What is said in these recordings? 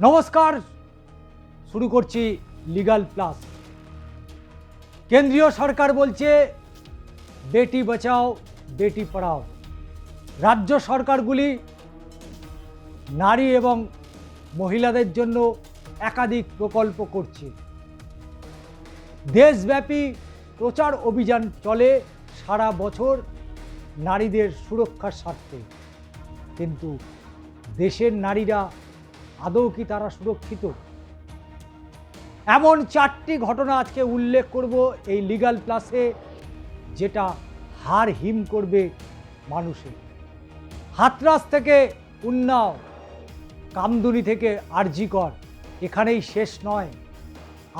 নমস্কার, শুরু করছি লিগাল প্লাস। কেন্দ্রীয় সরকার বলছে বেটি বাঁচাও বেটি পড়াও। রাজ্য সরকারগুলি নারী এবং মহিলাদের জন্য একাধিক প্রকল্প করছে। দেশব্যাপী প্রচার অভিযান চলে সারা বছর নারীদের সুরক্ষার স্বার্থে, কিন্তু দেশের নারীরা আদৌ কি তারা সুরক্ষিত? এমন 4টি ঘটনা আজকে উল্লেখ করব এই লিগাল প্লাসে, যেটা হাড় হিম করবে মানুষের। হাতরাস থেকে উন্নাও, কামদুনি থেকে আরজিকর, এখানেই শেষ নয়।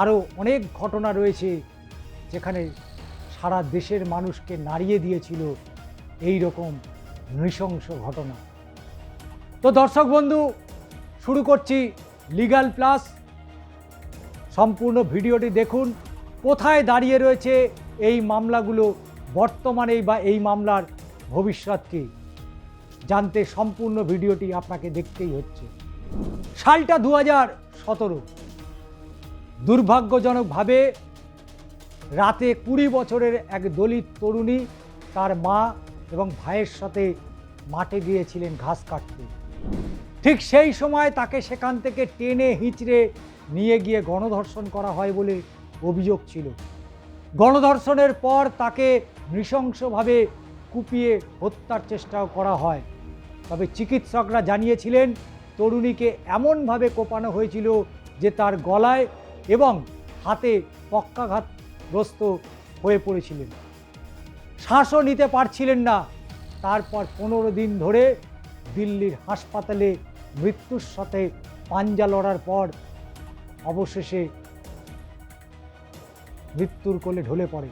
আরও অনেক ঘটনা রয়েছে যেখানে সারা দেশের মানুষকে নাড়িয়ে দিয়েছিল এই রকম নৃশংস ঘটনা। তো দর্শক বন্ধু, শুরু করছি লিগাল প্লাস। সম্পূর্ণ ভিডিওটি দেখুন। কোথায় দাঁড়িয়ে রয়েছে এই মামলাগুলো বর্তমানেই, বা এই মামলার ভবিষ্যৎ কী, জানতে সম্পূর্ণ ভিডিওটি আপনাকে দেখতেই হচ্ছে। সালটা 2017। দুর্ভাগ্যজনকভাবে রাতে 20 বছরের এক দলিত তরুণী তার মা এবং ভাইয়ের সাথে মাঠে গিয়েছিলেন ঘাস কাটতে। ঠিক সেই সময় তাকে সেখান থেকে টেনে হিঁচড়ে নিয়ে গিয়ে গণধর্ষণ করা হয় বলে অভিযোগ ছিল। গণধর্ষণের পর তাকে নৃশংসভাবে কুপিয়ে হত্যার চেষ্টাও করা হয়। তবে চিকিৎসকরা জানিয়েছিলেন তরুণীকে এমনভাবে কোপানো হয়েছিল যে তার গলায় এবং হাতে পক্ষাঘাতগ্রস্ত হয়ে পড়েছিলেন, শ্বাসও নিতে পারছিলেন না। তারপর 15 দিন ধরে দিল্লির হাসপাতালে মৃত্যুর সাথে পাঞ্জা লড়ার পর অবশেষে মৃত্যুর কোলে ঢলে পড়ে।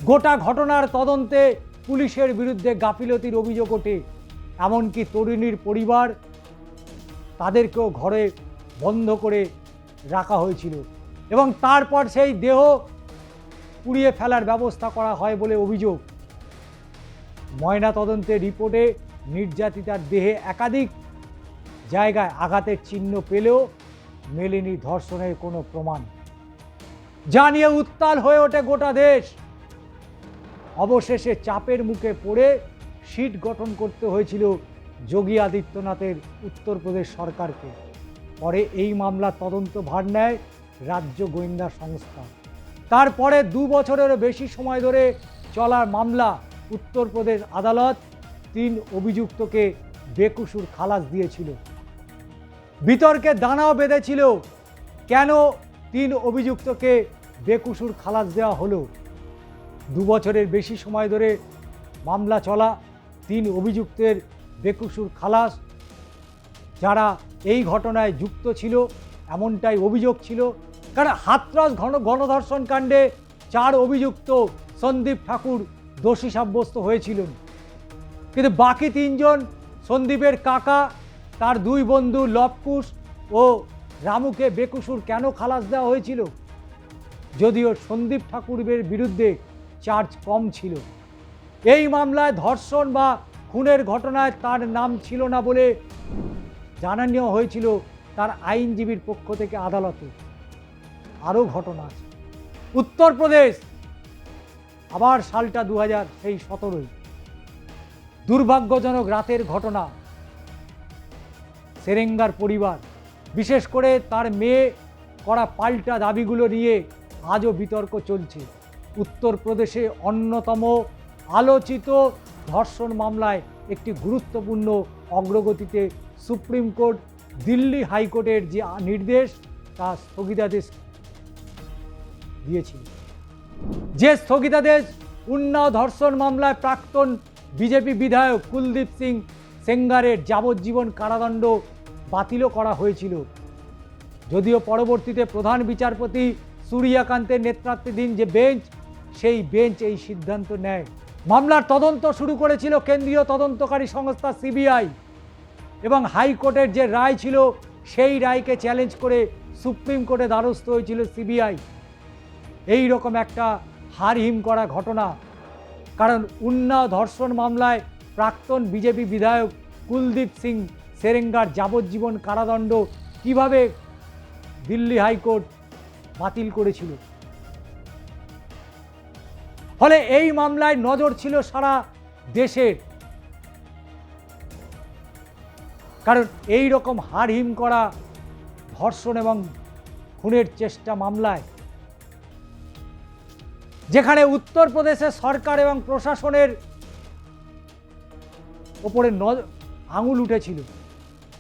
গোটা ঘটনার তদন্তে পুলিশের বিরুদ্ধে গাফিলতির অভিযোগ ওঠে। এমনকি তরুণীর পরিবার, তাদেরকেও ঘরে বন্ধ করে রাখা হয়েছিল এবং তারপর সেই দেহ পুড়িয়ে ফেলার ব্যবস্থা করা হয় বলে অভিযোগ। ময়নাতদন্তের রিপোর্টে নির্যাতিতার দেহে একাধিক জায়গায় আঘাতের চিহ্ন পেলেও মেলেনি ধর্ষণের কোনো প্রমাণ, যা নিয়ে উত্তাল হয়ে ওঠে গোটা দেশ। অবশেষে চাপের মুখে পড়ে সিট গঠন করতে হয়েছিল যোগী আদিত্যনাথের উত্তরপ্রদেশ সরকারকে। পরে এই মামলার তদন্ত ভার নেয় রাজ্য গোয়েন্দা সংস্থা। তারপরে 2 বছরেরও বেশি সময় ধরে চলার মামলা উত্তরপ্রদেশ আদালত 3 অভিযুক্তকে বেকসুর খালাস দিয়েছিল। বিতর্কে দানাও বেঁধেছিল, কেন 3 অভিযুক্তকে বেকসুর খালাস দেওয়া হলো। 2 বছরের বেশি সময় ধরে মামলা চলা 3 অভিযুক্তের বেকসুর খালাস, যারা এই ঘটনায় যুক্ত ছিল এমনটাই অভিযোগ ছিল। কারণ হাতরাস গণধর্ষণ কাণ্ডে 4 অভিযুক্ত সন্দীপ ঠাকুর দোষী সাব্যস্ত হয়েছিলেন, কিন্তু বাকি 3 জন, সন্দীপের কাকা, তার 2 বন্ধু লবকুশ ও রামুকে বেকসুর কেন খালাস দেওয়া হয়েছিল? যদিও সন্দীপ ঠাকুরের বিরুদ্ধে চার্জ কম ছিল। এই মামলায় ধর্ষণ বা খুনের ঘটনায় তার নাম ছিল না বলে জানানো হয়েছিল তার আইনজীবীর পক্ষ থেকে আদালতে। আরও ঘটনা আছে। উত্তরপ্রদেশ, আবার সালটা 2017। দুর্ভাগ্যজনক রাতের ঘটনা। সেরেঙ্গার পরিবার, বিশেষ করে তার মেয়ে করা পাল্টা দাবিগুলো নিয়ে আজও বিতর্ক চলছে। উত্তরপ্রদেশে অন্যতম আলোচিত ধর্ষণ মামলায় একটি গুরুত্বপূর্ণ অগ্রগতিতে সুপ্রিম কোর্ট দিল্লি হাইকোর্টের যে নির্দেশ, তা স্থগিতাদেশ দিয়েছিল। যে স্থগিতাদেশ উন্নাও ধর্ষণ মামলায় প্রাক্তন বিজেপি বিধায়ক কুলদীপ সিং সেঙ্গারের যাবজ্জীবন কারাদণ্ড বাতিলও করা হয়েছিল। যদিও পরবর্তীতে প্রধান বিচারপতি সূর্যকান্তের নেতৃত্বাধীন যে বেঞ্চ, সেই বেঞ্চ এই সিদ্ধান্ত নেয়। মামলার তদন্ত শুরু করেছিল কেন্দ্রীয় তদন্তকারী সংস্থা সিবিআই, এবং হাইকোর্টের যে রায় ছিল সেই রায়কে চ্যালেঞ্জ করে সুপ্রিম কোর্টে দ্বারস্থ হয়েছিল সিবিআই। এই রকম একটা হাড়হিম করা ঘটনা। কারণ উন্নাও ধর্ষণ মামলায় প্রাক্তন বিজেপি বিধায়ক কুলদীপ সিং সেরেঙ্গার যাবজ্জীবন কারাদণ্ড কিভাবে দিল্লি হাইকোর্ট বাতিল করেছিল। ফলে এই মামলায় নজর ছিল সারা দেশের, কারণ এই রকম হাড়হিম করা ধর্ষণ এবং খুনের চেষ্টা মামলায়, যেখানে উত্তরপ্রদেশের সরকার এবং প্রশাসনের ওপরে আঙুল উঠেছিল,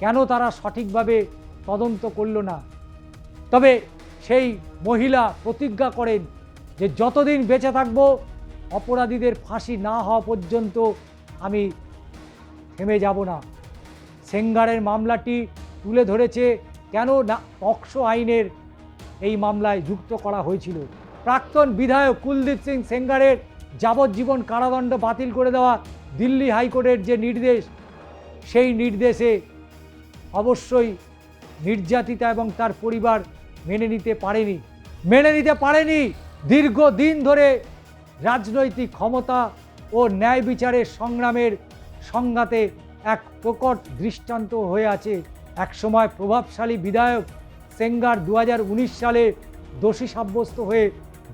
কেন তারা সঠিকভাবে তদন্ত করল না। তবে সেই মহিলা প্রতিজ্ঞা করেন যে যতদিন বেঁচে থাকব অপরাধীদের ফাঁসি না হওয়া পর্যন্ত আমি থেমে যাব না। সেঙ্গারের মামলাটি তুলে ধরেছে কেন না পক্সো আইনের এই মামলায় যুক্ত করা হয়েছিল। প্রাক্তন বিধায়ক কুলদীপ সিং সেঙ্গারের যাবজ্জীবন কারাদণ্ড বাতিল করে দেওয়া দিল্লি হাইকোর্টের যে নির্দেশ, সেই নির্দেশে অবশ্যই নির্যাতিতা এবং তার পরিবার মেনে নিতে পারেনি। দীর্ঘদিন ধরে রাজনৈতিক ক্ষমতা ও ন্যায় বিচারের সংগ্রামের সংঘাতে এক প্রকট দৃষ্টান্ত হয়ে আছে। একসময় প্রভাবশালী বিধায়ক সেঙ্গার 2019 সালে দোষী সাব্যস্ত হয়ে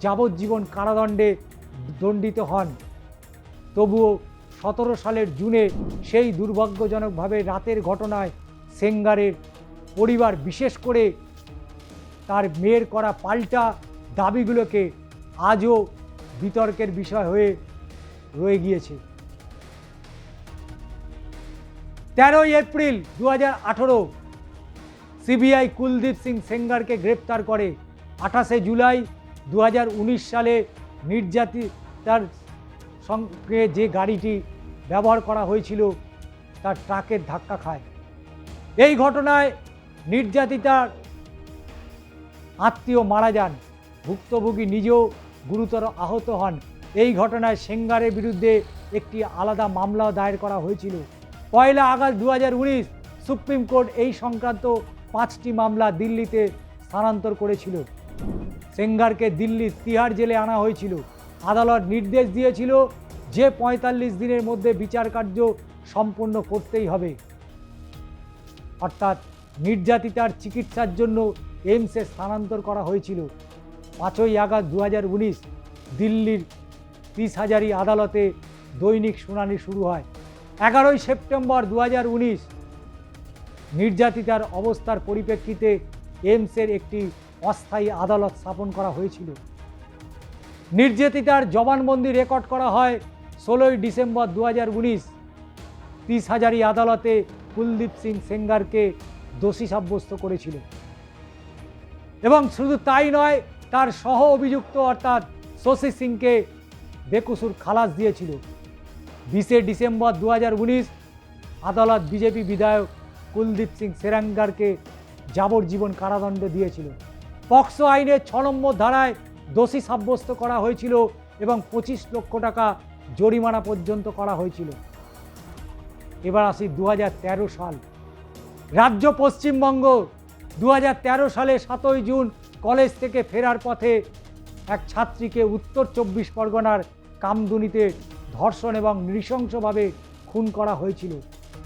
যাবজ্জীবন কারাদণ্ডে দণ্ডিত হন। তবুও 17 সালের জুনে সেই দুর্ভাগ্যজনকভাবে রাতের ঘটনায় সেঙ্গারের পরিবার, বিশেষ করে তার মেয়ের করা পাল্টা দাবিগুলোকে আজও বিতর্কের বিষয় হয়ে রয়ে গিয়েছে। 13 এপ্রিল 2018 সিবিআই কুলদীপ সিং সেঙ্গারকে গ্রেপ্তার করে। 28 জুলাই 2019 সালে নির্যাতিতার সঙ্গে যে গাড়িটি ব্যবহার করা হয়েছিল তার ট্রাকের ধাক্কা খায়। এই ঘটনায় নির্যাতিতার আত্মীয় মারা যান, ভুক্তভোগী নিজেও গুরুতর আহত হন। এই ঘটনায় সেঙ্গারের বিরুদ্ধে একটি আলাদা মামলা দায়ের করা হয়েছিল। 1 আগস্ট 2019 সুপ্রিম কোর্ট এই সংক্রান্ত 5টি মামলা দিল্লিতে স্থানান্তর করেছিল। সেঙ্গারকে দিল্লির তিহার জেলে আনা হয়েছিল। আদালত নির্দেশ দিয়েছিল যে 45 দিনের মধ্যে বিচার কার্য সম্পন্ন করতেই হবে। অর্থাৎ নির্যাতিতার চিকিৎসার জন্য এইমসে স্থানান্তর করা হয়েছিল। 5 আগস্ট 2019 দিল্লির 30 হাজারি আদালতে দৈনিক শুনানি শুরু হয়। 11 সেপ্টেম্বর 2019 নির্যাতিতার অবস্থার পরিপ্রেক্ষিতে এইমসের একটি অস্থায়ী আদালত স্থাপন করা হয়েছিল। নির্যাতিতার জবানবন্দি রেকর্ড করা হয় 16 ডিসেম্বর 2019। 30 হাজারি আদালতে কুলদীপ সিং সেঙ্গারকে দোষী সাব্যস্ত করেছিল এবং শুধু তাই নয়, তার সহ অভিযুক্ত অর্থাৎ শশী সিংকে বেকসুর খালাস দিয়েছিল। 20 ডিসেম্বর 2019 আদালত বিজেপি বিধায়ক কুলদীপ সিং সেঙ্গারকে যাবজ্জীবন কারাদণ্ড দিয়েছিল। পক্সো আইনের 6 নম্বর ধারায় দোষী সাব্যস্ত করা হয়েছিল এবং 25 লক্ষ টাকা জরিমানা পর্যন্ত করা হয়েছিল। এবার আসি 2013 সাল। রাজ্য পশ্চিমবঙ্গ 2013 সালে 7 জুন কলেজ থেকে ফেরার পথে এক ছাত্রীকে উত্তর 24 পরগনার কামদুনিতে ধর্ষণ এবং নৃশংসভাবে খুন করা হয়েছিল।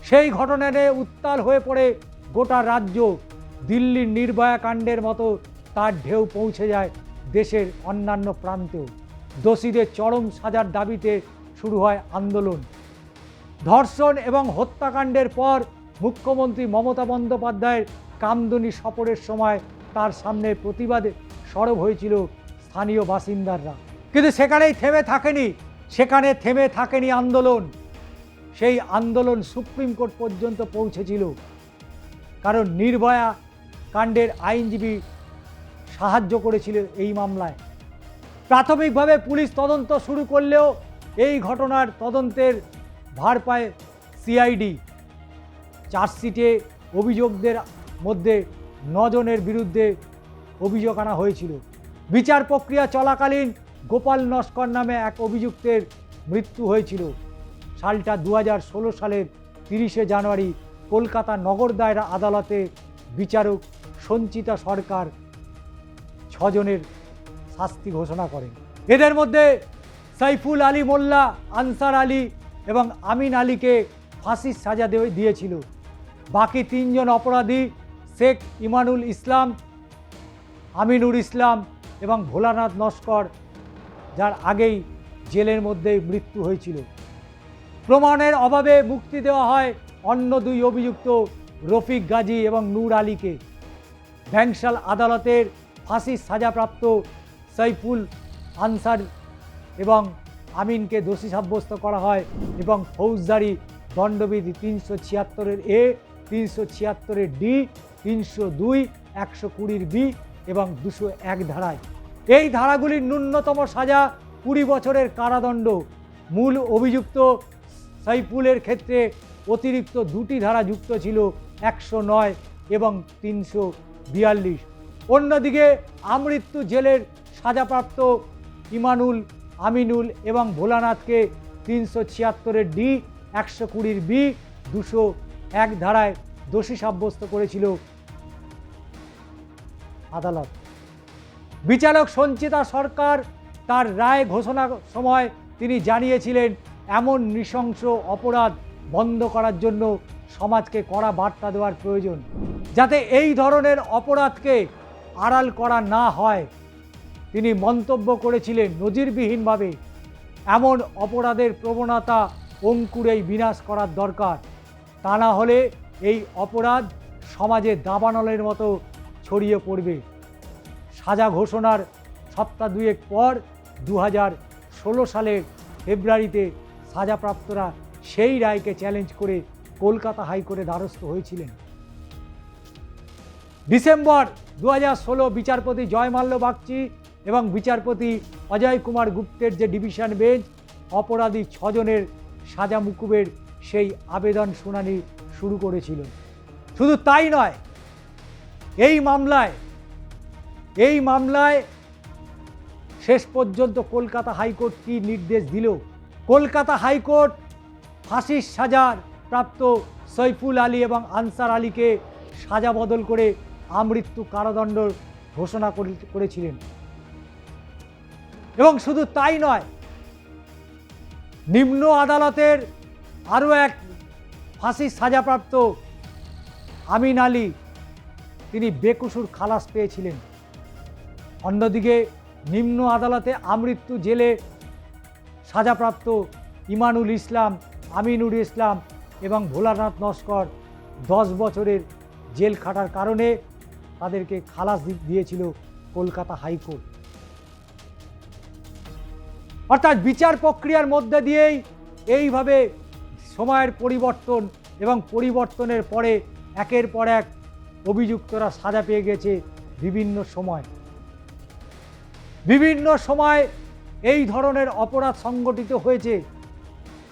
সেই ঘটনায় উত্তাল হয়ে পড়ে গোটা রাজ্য। দিল্লির নির্ভয়া কাণ্ডের মতো তার ঢেউ পৌঁছে যায় দেশের অন্যান্য প্রান্তেও। দোষীদের চরম সাজার দাবিতে শুরু হয় আন্দোলন। ধর্ষণ এবং হত্যাকাণ্ডের পর মুখ্যমন্ত্রী মমতা বন্দ্যোপাধ্যায়ের কামদুনি সফরের সময় তার সামনে প্রতিবাদে সরব হয়েছিল স্থানীয় বাসিন্দারা। কিন্তু সেখানে থেমে থাকেনি আন্দোলন। সেই আন্দোলন সুপ্রিম কোর্ট পর্যন্ত পৌঁছেছিল, কারণ নির্ভয়া কাণ্ডের আইনজীবী সাহায্য করেছিল এই মামলায়। প্রাথমিকভাবে পুলিশ তদন্ত শুরু করলেও এই ঘটনার তদন্তের ভার পায় সিআইডি। চার্জশিটে অভিযোগদের মধ্যে 9 জনের বিরুদ্ধে অভিযোগ আনা হয়েছিল। বিচার প্রক্রিয়া চলাকালীন গোপাল নস্কর নামে এক অভিযুক্তের মৃত্যু হয়েছিল। সালটা 2016 সালের 30 জানুয়ারি কলকাতা নগর দায়রা আদালতে বিচারক সঞ্চিতা সরকার 6 জনের শাস্তি ঘোষণা করেন। এদের মধ্যে সাইফুল আলী মোল্লা, আনসার আলী এবং আমিন আলীকে ফাঁসির সাজা দিয়েছিল। বাকি 3 জন অপরাধী শেখ ইমানুল ইসলাম, আমিনুর ইসলাম এবং ভোলানাথ নস্কর, যার আগেই জেলের মধ্যেই মৃত্যু হয়েছিল। প্রমাণের অভাবে মুক্তি দেওয়া হয় অন্য দুই অভিযুক্ত রফিক গাজী এবং নূর আলীকে। ভ্যাংশাল আদালতের ফাঁসির সাজাপ্রাপ্ত সাইফুল আনসার এবং আমিনকে দোষী সাব্যস্ত করা হয় এবং ফৌজদারি দণ্ডবিধি 376-এ, 376-ডি, 302, 120-বি এবং 201 ধারায়। এই ধারাগুলির ন্যূনতম সাজা 20 বছরের কারাদণ্ড। মূল অভিযুক্ত সাইফুলের ক্ষেত্রে অতিরিক্ত দুটি ধারা যুক্ত ছিল, 109 এবং 342। অন্যদিকে আমৃত্যু জেলের সাজাপ্রাপ্ত ইমানুল, আমিনুল এবং ভোলানাথকে 376-ডি, 120-বি, 201 ধারায় দোষী সাব্যস্ত করেছিল আদালত। বিচারক সঞ্চিতা সরকার তার রায় ঘোষণার সময় তিনি জানিয়েছিলেন, এমন নৃশংস অপরাধ বন্ধ করার জন্য সমাজকে কড়া বার্তা দেওয়ার প্রয়োজন, যাতে এই ধরনের অপরাধকে আড়াল করা না হয়। তিনি মন্তব্য করেছিলেন, নজিরবিহীনভাবে এমন অপরাধের প্রবণতা অঙ্কুরেই বিনাশ করার দরকার, তা না হলে এই অপরাধ সমাজে দাবানলের মতো ছড়িয়ে পড়বে। সাজা ঘোষণার সপ্তাহ দুয়েক পর 2016 সালের ফেব্রুয়ারিতে সাজাপ্রাপ্তরা সেই রায়কে চ্যালেঞ্জ করে কলকাতা হাইকোর্টে দ্বারস্থ হয়েছিলেন। ডিসেম্বর 2016 বিচারপতি জয়মাল্য বাগচি এবং বিচারপতি অজয় কুমার গুপ্তের যে ডিভিশন বেঞ্চ অপরাধী 6 জনের সাজা মুকুবের সেই আবেদন শুনানি শুরু করেছিল। শুধু তাই নয়, এই মামলায় শেষ পর্যন্ত কলকাতা হাইকোর্ট কি নির্দেশ দিল? কলকাতা হাইকোর্ট ফাঁসির সাজার প্রাপ্ত সৈফুল আলী এবং আনসার আলীকে সাজা বদল করে আমৃত্যু কারাদণ্ড ঘোষণা করেছিলেন। এবং শুধু তাই নয়, নিম্ন আদালতের আরও এক ফাঁসির সাজাপ্রাপ্ত আমিন আলী, তিনি বেকসুর খালাস পেয়েছিলেন। অন্যদিকে নিম্ন আদালতে আমৃত্যু জেলে সাজাপ্রাপ্ত ইমানুল ইসলাম, আমিনুর ইসলাম এবং ভোলানাথ নস্কর 10 বছরের জেল খাটার কারণে তাদেরকে খালাস দিয়েছিল কলকাতা হাইকোর্ট। অর্থাৎ বিচার প্রক্রিয়ার মধ্যে দিয়েই এইভাবে সময়ের পরিবর্তন এবং পরিবর্তনের পরে একের পর এক অভিযুক্তরা সাজা পেয়ে গেছে। বিভিন্ন সময় এই ধরনের অপরাধ সংগঠিত হয়েছে।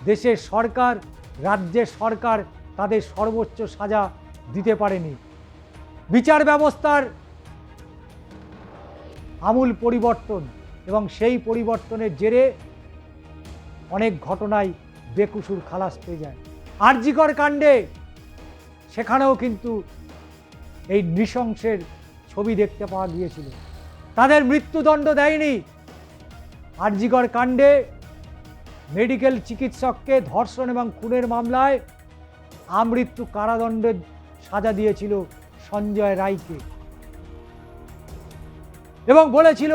দেশের সরকার, রাজ্যের সরকার তাদের সর্বোচ্চ সাজা দিতে পারেনি। বিচার ব্যবস্থার আমূল পরিবর্তন এবং সেই পরিবর্তনের জেরে অনেক ঘটনায় বেকসুর খালাস পেয়ে যায়। আরজিকর কাণ্ডে সেখানেও কিন্তু এই নৃশংসের ছবি দেখতে পাওয়া গিয়েছিল। তাদের মৃত্যুদণ্ড দেয়নি। আরজিকর কাণ্ডে মেডিকেল চিকিৎসককে ধর্ষণ এবং খুনের মামলায় আমৃত্যু কারাদণ্ডের সাজা দিয়েছিল সঞ্জয় রায়কে এবং বলেছিল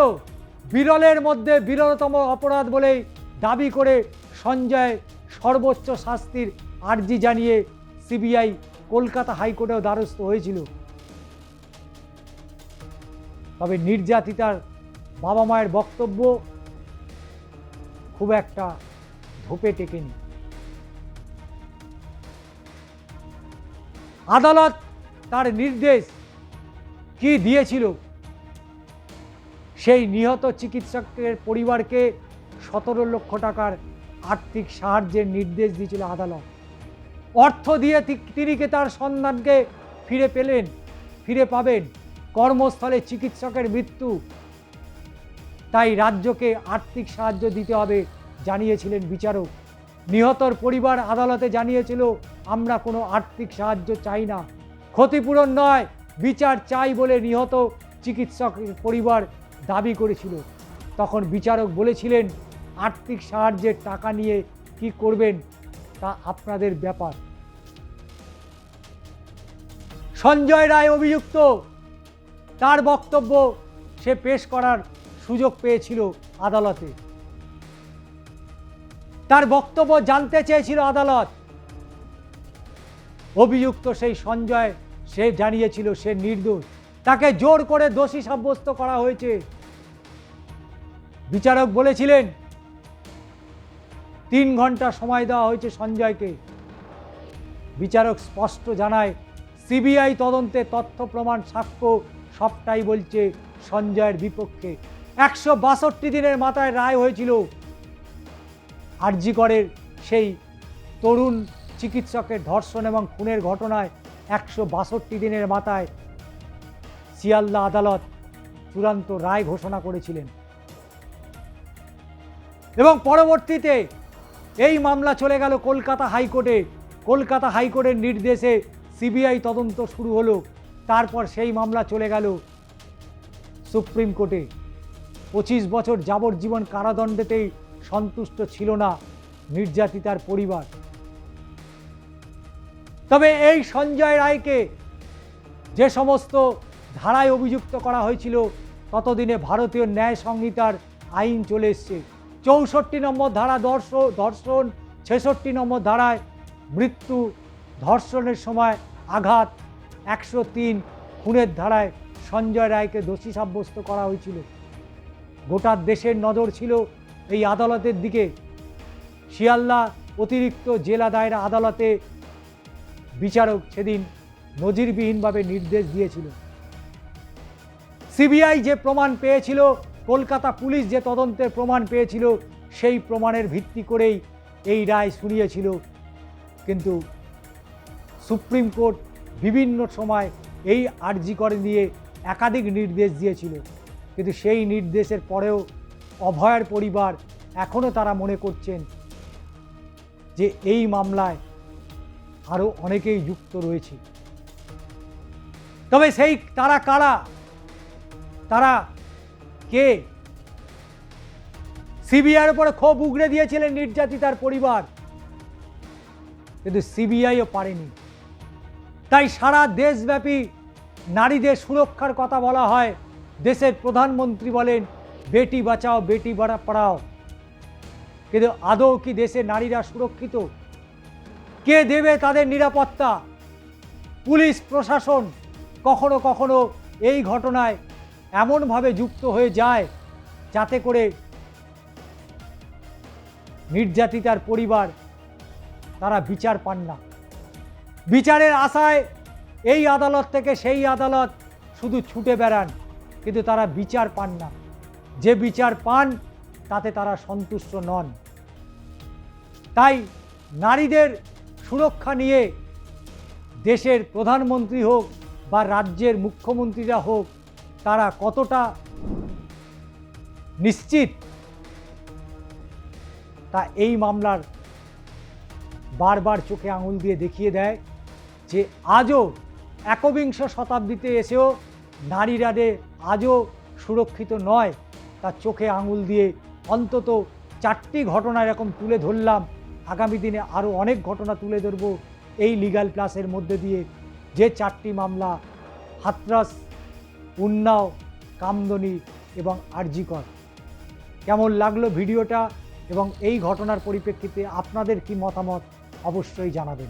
বিরলের মধ্যে বিরলতম অপরাধ বলেই দাবি করে সঞ্জয় সর্বোচ্চ শাস্তির আর্জি জানিয়ে সিবিআই কলকাতা হাইকোর্টেও দ্বারস্থ হয়েছিল। তবে নির্যাতিতার বাবা মায়ের বক্তব্য খুব একটা ধোপে টেকেনি। আদালত তার নির্দেশ কি দিয়েছিল? সেই নিহত চিকিৎসকের পরিবারকে 17 লক্ষ টাকার আর্থিক সাহায্যের নির্দেশ দিয়েছিল আদালত। অর্থ দিয়ে তিনি তার সন্তানকে ফিরে পাবেন। কর্মস্থলে চিকিৎসকের মৃত্যু, তাই রাজ্যকে আর্থিক সাহায্য দিতে হবে জানিয়েছিলেন বিচারক। নিহতর পরিবার আদালতে জানিয়েছিল, আমরা কোনো আর্থিক সাহায্য চাই না, ক্ষতিপূরণ নয়, বিচার চাই বলে নিহত চিকিৎসকের পরিবার দাবি করেছিল। তখন বিচারক বলেছিলেন, আর্থিক সাহায্যের টাকা নিয়ে কি করবেন তা আপনাদের ব্যাপার। সঞ্জয় রায় অভিযুক্ত, তার বক্তব্য সে পেশ করার সুযোগ পেয়েছিল আদালতে। তার বক্তব্য জানতে চেয়েছিল আদালত। অভিযুক্ত সেই সঞ্জয় সে জানিয়েছিল সে নির্দোষ, তাকে জোর করে দোষী সাব্যস্ত করা হয়েছে। বিচারক বলেছিলেন 3 ঘন্টা সময় দেওয়া হয়েছে সঞ্জয়কে। বিচারক স্পষ্ট জানায় সিবিআই তদন্তে তথ্য প্রমাণ সাক্ষ্য সবটাই বলছে সঞ্জয়ের বিপক্ষে। 162 দিনের মাথায় রায় হয়েছিল আরজি করের সেই তরুণ চিকিৎসকের ধর্ষণ এবং খুনের ঘটনায়। 162 দিনের মাথায় শিয়ালদা আদালত চূড়ান্ত রায় ঘোষণা করেছিলেন এবং পরবর্তীতে এই মামলা চলে গেল কলকাতা হাইকোর্টে। কলকাতা হাইকোর্টের নির্দেশে সিবিআই তদন্ত শুরু হলো। তারপর সেই মামলা চলে গেল সুপ্রিম কোর্টে। 25 বছর যাবজ্জীবন কারাদণ্ডেতেই সন্তুষ্ট ছিল না নির্যাতিতার পরিবার। তবে এই সঞ্জয় রায়কে যে সমস্ত ধারায় অভিযুক্ত করা হয়েছিল, ততদিনে ভারতীয় ন্যায় সংহিতার আইন চলে এসছে। 64 নম্বর ধারা ধর্ষণ, 66 নম্বর ধারায় মৃত্যু, ধর্ষণের সময় আঘাত, 103 খুনের ধারায় সঞ্জয় রায়কে দোষী সাব্যস্ত করা হয়েছিল। গোটা দেশের নজর ছিল এই আদালতের দিকে। শিয়ালদা অতিরিক্ত জেলা দায়রা আদালতে বিচারক সেদিন নজিরবিহীনভাবে নির্দেশ দিয়েছিল। সিবিআই যে প্রমাণ পেয়েছিল, কলকাতা পুলিশ যে তদন্তের প্রমাণ পেয়েছিল, সেই প্রমাণের ভিত্তি করেই এই রায় শুনিয়েছিল। কিন্তু সুপ্রিম কোর্ট বিভিন্ন সময় এই আরজি করে নিয়ে একাধিক নির্দেশ দিয়েছিল, কিন্তু সেই নির্দেশের পরেও অভয়ার পরিবার এখনও তারা মনে করছেন যে এই মামলায় আরও অনেকেই যুক্ত রয়েছে। তবে সেই তারা কারা, তারা কে? সিবিআইয়ের উপরে ক্ষোভ উগড়ে দিয়েছিলেন নির্যাতিতার পরিবার, কিন্তু সিবিআইও পারেনি। তাই সারা দেশব্যাপী নারীদের সুরক্ষার কথা বলা হয়। দেশের প্রধানমন্ত্রী বলেন বেটি বাঁচাও বেটি পড়াও, কিন্তু আদৌ কি দেশে নারীরা সুরক্ষিত? কে দেবে তাদের নিরাপত্তা? পুলিশ প্রশাসন কখনো কখনো এই ঘটনায় এমনভাবে যুক্ত হয়ে যায় যাতে করে নির্যাতিতার পরিবার তারা বিচার পান না। বিচারের আশায় এই আদালত থেকে সেই আদালত শুধু ছুটে বেড়ান, কিন্তু তারা বিচার পান না। যে বিচার পান তাতে তারা সন্তুষ্ট নন। তাই নারীদের সুরক্ষা নিয়ে দেশের প্রধানমন্ত্রী হোক বা রাজ্যের মুখ্যমন্ত্রীরা হোক, তারা কতটা নিশ্চিত তা এই মামলার বারবার চোখে আঙুল দিয়ে দেখিয়ে দেয় যে আজও 21 শতাব্দীতে এসেও নারীরা আজও সুরক্ষিত নয়। তার চোখে আঙুল দিয়ে অন্তত 4টি ঘটনা এরকম তুলে ধরলাম। আগামী দিনে আরও অনেক ঘটনা তুলে ধরব এই লিগ্যাল প্লাসের মধ্যে দিয়ে। যে 4টি মামলা হাথরস, উন্নাও, কামদুনি এবং আরজি কর। কেমন লাগলো ভিডিওটা এবং এই ঘটনার পরিপ্রেক্ষিতে আপনাদের কি মতামত অবশ্যই জানাবেন।